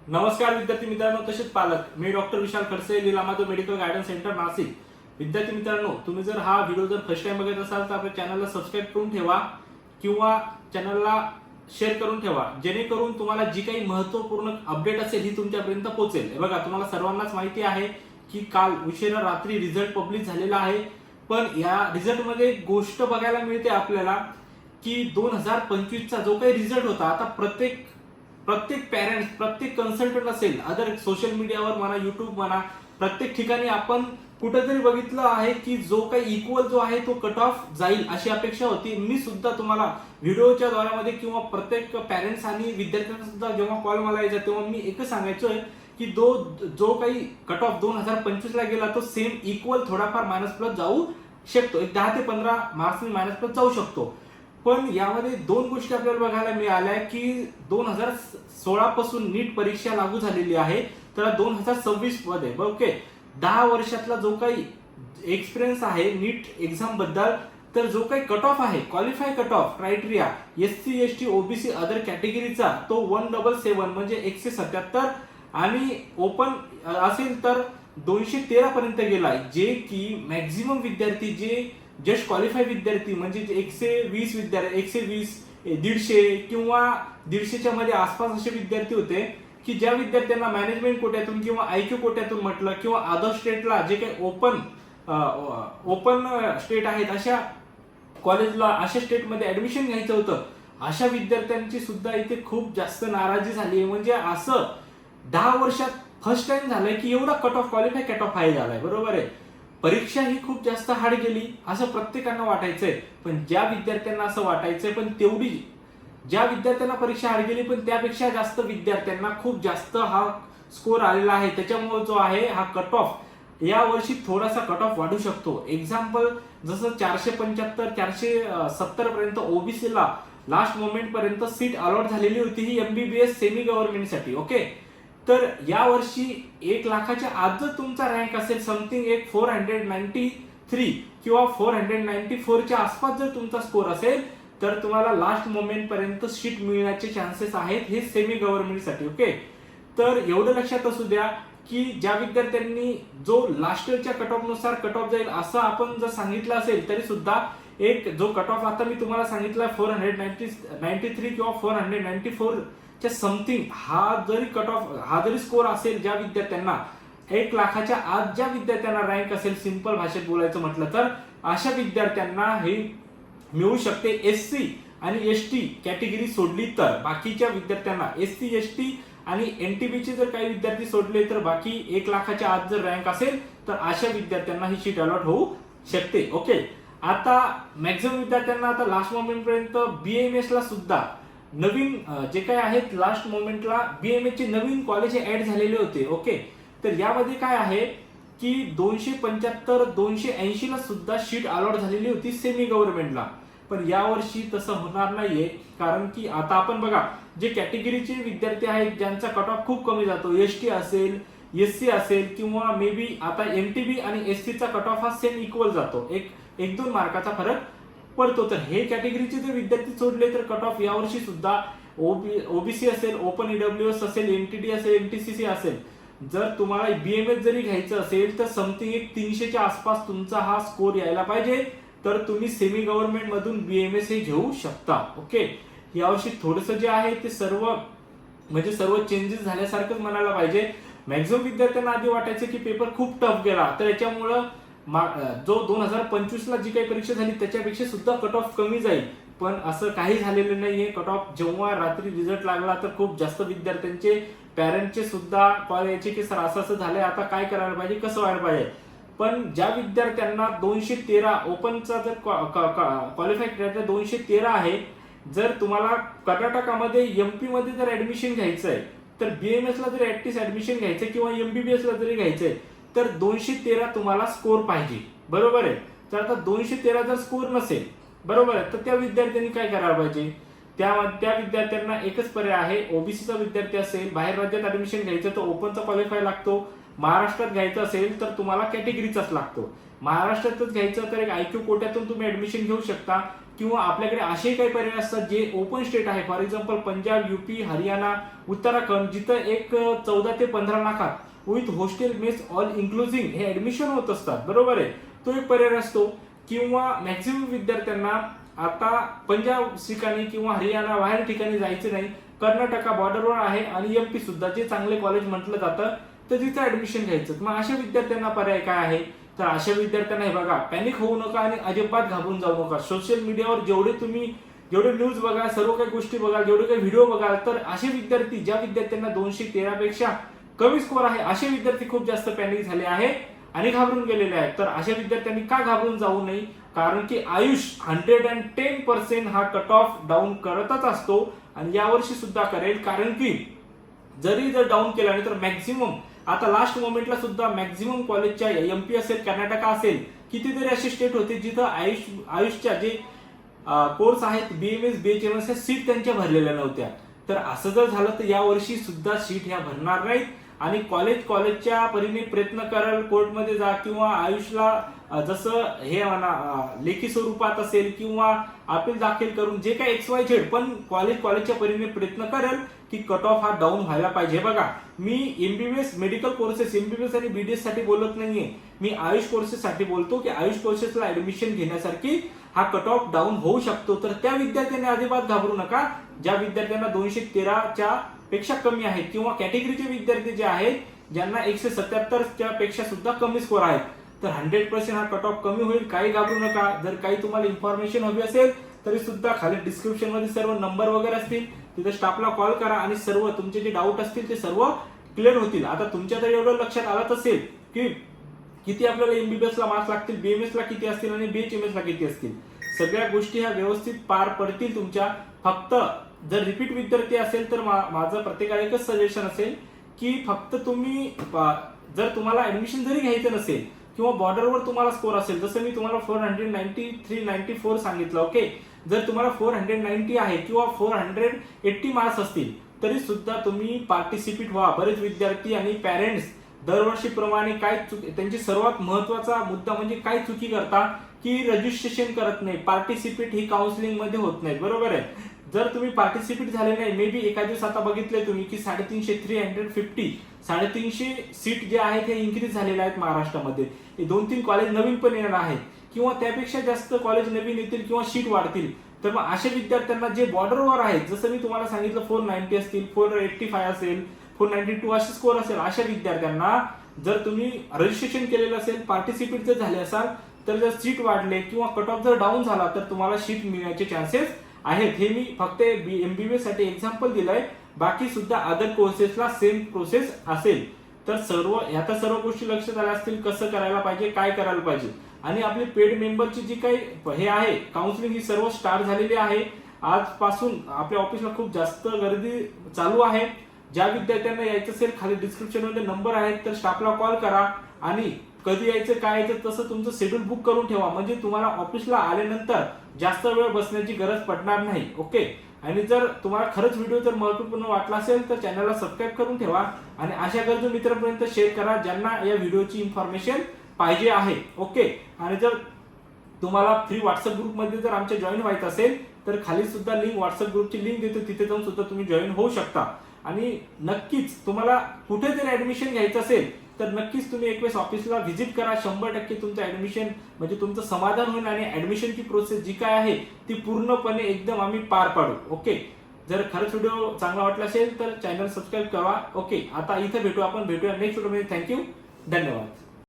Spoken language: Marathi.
नमस्कार विद्यार्थी मित्रांनो, तसेच पालक. मी doctor Vishal Khadse, Leelamadhav medical guidance centre, Nashik. विद्यार्थी मित्रांनो, तुम्ही जर हा व्हिडिओ फर्स्ट टाइम बघत असाल तर आपल्या चॅनलला सबस्क्राईब करून ठेवा किंवा चॅनलला शेअर करून ठेवा, जेणेकरून तुम्हाला जी काही महत्त्वपूर्ण अपडेट असेल ही तुमच्यापर्यंत पोहोचेल. बघा, तुम्हाला सर्वांनाच माहिती आहे की काल उशिरा रात्री रिझल्ट पब्लिश झालेला आहे. पण या रिझल्टमध्ये एक गोष्ट बघायला मिळते आपल्याला की 2025चा जो काही रिझल्ट होता, आता प्रत्येक प्रत्येक पॅरेंट्स, प्रत्येक कन्सल्टंट असेल, अदर सोशल मीडियावर म्हणा, युट्यूब म्हणा, प्रत्येक ठिकाणी आपण कुठेतरी बघितलं आहे की जो काही इक्वल जो आहे तो कट ऑफ जाईल अशी अपेक्षा होती. मी सुद्धा तुम्हाला व्हिडिओच्या द्वारामध्ये किंवा प्रत्येक पॅरेंट्स आणि विद्यार्थ्यांना सुद्धा जेव्हा कॉल मला यायचा तेव्हा मी एकच सांगायचोय की जो काही कट ऑफ 2025 ला गेला तो सेम इक्वल थोडाफार मायनस प्लस जाऊ शकतो, एक 10 ते 15 मार्क्सनी मायनस प्लस जाऊ शकतो. पण यामध्ये दोन गोष्टी आपल्याला बघायला मिळाल्या की 2016 पासून नीट परीक्षा लागू झालेली आहे, तर 2026 मध्ये ओके 10 वर्षातला जो काही एक्सपिरियन्स आहे नीट एक्झाम बद्दल, तर जो काही कट ऑफ आहे, qualify cut off criteria SC ST OBC other कॅटेगरीचा तो 177 म्हणजे 177 आणि ओपन असेल तर 213 पर्यंत गेलाय, जे की मॅक्झिमम विद्यार्थी जे जस्ट क्वालिफाय विद्यार्थी म्हणजे 120 विद्यार्थी, 120, 150 किंवा 150च्या मध्ये आसपास असे विद्यार्थी होते की ज्या विद्यार्थ्यांना मॅनेजमेंट कोट्यातून किंवा आयक्यू कोट्यातून म्हटलं किंवा अदर स्टेटला जे काही ओपन स्टेट आहेत अशा कॉलेजला, अशा स्टेटमध्ये ऍडमिशन घ्यायचं होतं, अशा विद्यार्थ्यांची सुद्धा इथे खूप जास्त नाराजी झाली आहे. म्हणजे असं 10 वर्षात फर्स्ट टाइम झालंय की एवढा cut off, qualify cut off high झालाय. बरोबर आहे, परीक्षा ही खूप जास्त हार्ड गेली असं प्रत्येकांना वाटायचंय. पण ज्या विद्यार्थ्यांना असं वाटायचंय, पण तेवढी ज्या विद्यार्थ्यांना परीक्षा हार्ड गेली पण त्यापेक्षा जास्त विद्यार्थ्यांना खूप जास्त हा स्कोर आलेला आहे. त्याच्यामुळे जो आहे हा कट ऑफ या वर्षी थोडासा कट ऑफ वाढू शकतो. एक्झाम्पल जसं 475 470 पर्यंत ओबीसीला लास्ट मोमेंट पर्यंत सीट अलॉट झालेली होती ही एमबीबीएस सेमी गव्हर्नमेंटसाठी. ओके, तर या वर्षी 1 लाखाच्या आत जर तुमचा रँक असेल, समथिंग एक 493 किंवा 494च्या आसपास जर तुमचा स्कोर असेल, तर तुम्हाला लास्ट मोमेंट पर्यंत सीट मिळण्याचे चान्सेस आहेत हे सेमी गव्हर्नमेंटसाठी. ओके, तर एवढं लक्षात असू द्या की ज्या विद्यार्थ्यांनी जो लास्ट इयरच्या कट ऑफ नुसार कट ऑफ जाईल असं आपण जर सांगितलं असेल, तरी सुद्धा एक जो कट ऑफ आता मी तुम्हाला सांगितला 493 किंवा 494 च्या समथिंग हा जरी स्कोर असेल, ज्या विद्यार्थ्यांना 1 लाखाच्या आत ज्या विद्यार्थ्यांना रँक असेल, सिंपल भाषेत बोलायचं म्हटलं तर अशा विद्यार्थ्यांना हे मिळू शकते. एससी आणि एसटी कॅटेगरी सोडली तर बाकीच्या विद्यार्थ्यांना, एससी एसटी आणि एनटीबीचे जर काही विद्यार्थी सोडले तर बाकी 1 लाखाच्या आत जर रँक असेल तर अशा विद्यार्थ्यांना ही सीट अलॉट होऊ शकते. ओके, आता मॅक्झिमम विद्यार्थ्यांना आता लास्ट मोमेंट पर्यंत बीएमएस ला सुद्धा नवीन जे काही आहेत, लास्ट मोमेंटला बीएमएस चे नवीन कॉलेज ऍड झालेले होते. ओके, तर यामध्ये काय आहे की 275 280 ला सुद्धा सीट अलॉट झालेली होती सेमी गव्हर्नमेंटला. पण यावर्षी तसं होणार नाहीये, कारण की आता आपण बघा जे कॅटेगरीचे विद्यार्थी आहेत ज्यांचा कट ऑफ खूप कमी जातो, एसटी असेल, एससी असेल किंवा मे बी आता एनटीबी आणि एससीचा कट ऑफ हा सेम इक्वल जातो, एक 2 मार्काचा फरक पडतो. तर हे कॅटेगरीचे जे विद्यार्थी सोडले तर कट ऑफ यावर्षी सुद्धा ओबीसी असेल, ओपन ईडब्ल्यूएस असेल, एनटीडी असेल, एनटीसीसी असेल, जर तुम्हाला बीएमएस जरी घ्यायचं असेल तर समथिंग एक 300च्या आसपास तुमचा हा स्कोर यायला पाहिजे, तर तुम्ही सेमी गव्हर्नमेंट मधून बीएमएस हे घेऊ शकता. ओके, यावर्षी थोडंसं जे आहे ते सर्व चेंजेस झाल्यासारखंच म्हणायला पाहिजे. मॅक्झिमम विद्यार्थ्यांना आधी वाटायचं की पेपर खूप टफ गेला, तर याच्यामुळं जो 2025 ला जी काही परीक्षा झाली त्याच्यापेक्षा सुद्धा कट ऑफ कमी जाईल. पण असं काही झालेलं नाहीये. कट ऑफ जेव्हा रात्री रिझल्ट लागला तर खूप जास्त विद्यार्थ्यांचे, पॅरेंटचे सुद्धा कॉल यायचे की सर असं झालंय, आता काय करायला पाहिजे, कसं व्हायला पाहिजे. पण ज्या विद्यार्थ्यांना 213 ओपनचा जर क्वालिफाय करायचं 213 आहे, जर तुम्हाला कर्नाटकामध्ये एमपी मध्ये जर ऍडमिशन घ्यायचंय, तर बीएमएस ला जर ऍटलीस्ट ऍडमिशन घ्यायचंय किंवा एमबीबीएस ला जरी घ्यायचंय तर 213 तुम्हाला स्कोर पाहिजे. बरोबर आहे, तर आता 213 जर स्कोर नसेल, बरोबर आहे, तर त्या विद्यार्थ्यांनी काय करायला पाहिजे, त्या विद्यार्थ्यांना एकच पर्याय आहे. ओबीसीचा विद्यार्थी असेल, बाहेर राज्यात ऍडमिशन घ्यायचं तर ओपनचा क्वालिफाय लागतो, महाराष्ट्रात घ्यायचं असेल तर तुम्हाला कॅटेगरीचाच लागतो. महाराष्ट्रातच घ्यायचं तर एक IQ कोट्यातून तुम्ही ऍडमिशन घेऊ शकता, किंवा आपल्याकडे असे काही पर्याय असतात जे ओपन स्टेट आहे, for example Punjab, UP, Haryana, Uttarakhand, जिथं एक 14 ते 15 लाखात with hostel mess all inclusive हे ऍडमिशन होत असतात, बरोबर आहे. तो एक पर्याय असतो. किंवा मॅक्झिमम विद्यार्थ्यांना आता पंजाब ठिकाणी किंवा हरियाणा बाहेर ठिकाणी जायचं नाही, कर्नाटका बॉर्डरवर आहे आणि MP सुद्धा जे चांगले कॉलेज म्हटलं जातं, तर तिथं ऍडमिशन घ्यायचं. मग अशा विद्यार्थ्यांना पर्याय काय आहे, तर अशा विद्यार्थ्यांना हे बघा, पॅनिक होऊ नका आणि अजिबात घाबरून जाऊ नका. सोशल मीडियावर जेवढे न्यूज बघा, सर्व काही गोष्टी बघा, जेवढे काही व्हिडिओ बघाल, तर असे विद्यार्थी ज्या विद्यार्थ्यांना 213 पेक्षा कमी स्कोर आहे असे विद्यार्थी खूप जास्त पॅनिक झाले आहे आणि घाबरून गेलेले आहेत. तर अशा विद्यार्थ्यांनी का घाबरून जाऊ नये, कारण की आयुष 110% हा कट ऑफ डाऊन करतच असतो आणि यावर्षी सुद्धा करेल. कारण की जर डाऊन केला नाही तर मॅक्झिमम आता लास्ट मोमेंटला सुद्धा मॅक्झिमम कॉलेजच्या MP असेल, कर्नाटका असेल, कितीतरी असे स्टेट होते जिथं आयुषच्या जे कोर्स आहेत BMS, BHMS ह्या सीट त्यांच्या भरलेल्या नव्हत्या. तर असं जर झालं तर यावर्षी सुद्धा सीट ह्या भरणार नाहीत आणि कॉलेजच्या परीने प्रयत्न कराल, कोर्टमध्ये जा किंवा आयुषला जसं हे लेखी स्वरूपात असेल किंवा अपील दाखल करून जे काही XYZ, पण कॉलेजच्या परीने प्रयत्न करेल की कट ऑफ हा डाऊन व्हायला पाहिजे. बघा, मी MBBS मेडिकल कोर्सेस MBBS आणि BDS साठी बोलत नाहीये, मी आयुष कोर्सेस साठी बोलतो की आयुष कोर्सेसला ऍडमिशन घेण्यासारखी हा कट ऑफ डाऊन होऊ शकतो. तर त्या विद्यार्थ्यांनी अजिबात घाबरू नका. ज्या विद्यार्थ्यांना 213च्या पेक्षा कमी आहेत किंवा कॅटेगरीचे विद्यार्थी जे आहेत ज्यांना 177च्या पेक्षा सुद्धा कमी स्कोर आहेत, तर 100% हा कट ऑफ कमी होईल. काही घाबरू नका. जर काही तुम्हाला इन्फॉर्मेशन हवी असेल तरी सुद्धा खाली डिस्क्रिप्शन मध्ये सर्व नंबर वगैरे असतील, तिथे स्टाफला कॉल करा आणि सर्व तुमचे जे डाऊट असतील ते सर्व क्लिअर होतील. आता तुमच्या तरी एवढं लक्षात आलं असेल की किती आपल्याला MBBS ला मार्क्स लागतील, BMS ला किती असतील आणि BHMS ला किती असतील. सगळ्या गोष्टी ह्या व्यवस्थित पार पडतील तुमच्या. फक्त जर रिपीट विद्यार्थी असेल तर माझं प्रत्येकाला एकच सजेशन असेल की फक्त तुम्ही जर तुम्हाला ऍडमिशन जरी घ्यायचं नसेल किंवा बॉर्डरवर तुम्हाला स्कोर असेल, जसं मी तुम्हाला 493-94 सांगितलं, ओके, जर तुम्हाला 490 आहे किंवा 480 मार्क्स असतील तरी सुद्धा तुम्ही पार्टिसिपेट व्हा. बरेच विद्यार्थी आणि पॅरेंट्स दरवर्षीप्रमाणे त्यांची सर्वात महत्वाचा मुद्दा म्हणजे काय चुकी करता की रजिस्ट्रेशन करत नाही, पार्टिसिपेट ही काउन्सिलिंग मध्ये होत नाही, बरोबर आहे. जर तुम्ही पार्टिसिपेट झाले नाही, मे बी एका दिवस आता बघितले तुम्ही की 350 सीट जे आहेत हे इन्क्रीज झालेले आहेत महाराष्ट्रामध्ये. 2-3 कॉलेज नवीन पण येणार आहेत किंवा त्यापेक्षा जास्त कॉलेज नवीन येतील किंवा सीट वाढतील. तर मग अशा विद्यार्थ्यांना जे बॉर्डरवर आहेत, जसं मी तुम्हाला सांगितलं 490 असतील, 485 असेल, 492 असे स्कोर असेल, अशा विद्यार्थ्यांना जर तुम्ही रजिस्ट्रेशन केलेलं असेल, पार्टिसिपेट जर झाले असाल, तर जर सीट वाढले किंवा कट ऑफ जर डाऊन झाला तर तुम्हाला सीट मिळण्याचे चान्सेस आहेत. हे मी फक्त MBBS साठी एक्झाम्पल दिलंय. बाकी सुद्धा अदर कोर्सेसला सेम प्रोसेस असेल. तर सर्व गोष्टी लक्षात आल्या असतील, कसं करायला पाहिजे, काय करायला पाहिजे. आणि आपली पेड मेंबरची जी काही हे आहे काउन्सिलिंग ही सर्व स्टार्ट झालेली आहे. आजपासून आपल्या ऑफिसला खूप जास्त गर्दी चालू आहे. ज्या विद्यार्थ्यांना यायचं असेल खाली डिस्क्रिप्शन मध्ये नंबर आहेत, तर स्टाफला कॉल करा आणि कधी यायचं काय यायचं तसं तुमचं शेड्यूल बुक करून ठेवा, म्हणजे तुम्हाला ऑफिसला आल्यानंतर जास्त वेळ बसण्याची गरज पडणार नाही, ओके. आणि जर तुम्हाला खरंच व्हिडिओ जर महत्त्वपूर्ण वाटला असेल तर चॅनलला सबस्क्राईब करून ठेवा आणि अशा गरजू मित्रांपर्यंत शेअर करा ज्यांना या व्हिडिओची इन्फॉर्मेशन पाहिजे आहे, ओके. आणि जर तुम्हाला फ्री व्हॉट्सअप ग्रुपमध्ये जर आमच्या जॉईन व्हायचं असेल तर खाली सुद्धा लिंक, व्हॉट्सअप ग्रुपची लिंक देतो, तिथे जाऊन सुद्धा तुम्ही जॉईन होऊ शकता. आणि नक्कीच तुम्हाला कुठे जर ऍडमिशन घ्यायचं असेल तर नक्कीच तुम्ही एक वेळेस ऑफिसला व्हिजिट करा. 100% तुमचं ऍडमिशन म्हणजे तुमचं समाधान होईल आणि ऍडमिशनची प्रोसेस जी काय आहे ती पूर्णपणे एकदम आम्ही पार पाडू, ओके. जर खरंच व्हिडिओ चांगला वाटला असेल तर चॅनल सबस्क्राईब करा, ओके. आता इथे भेटूया नेक्स्ट व्हिडिओमध्ये. थँक्यू, धन्यवाद.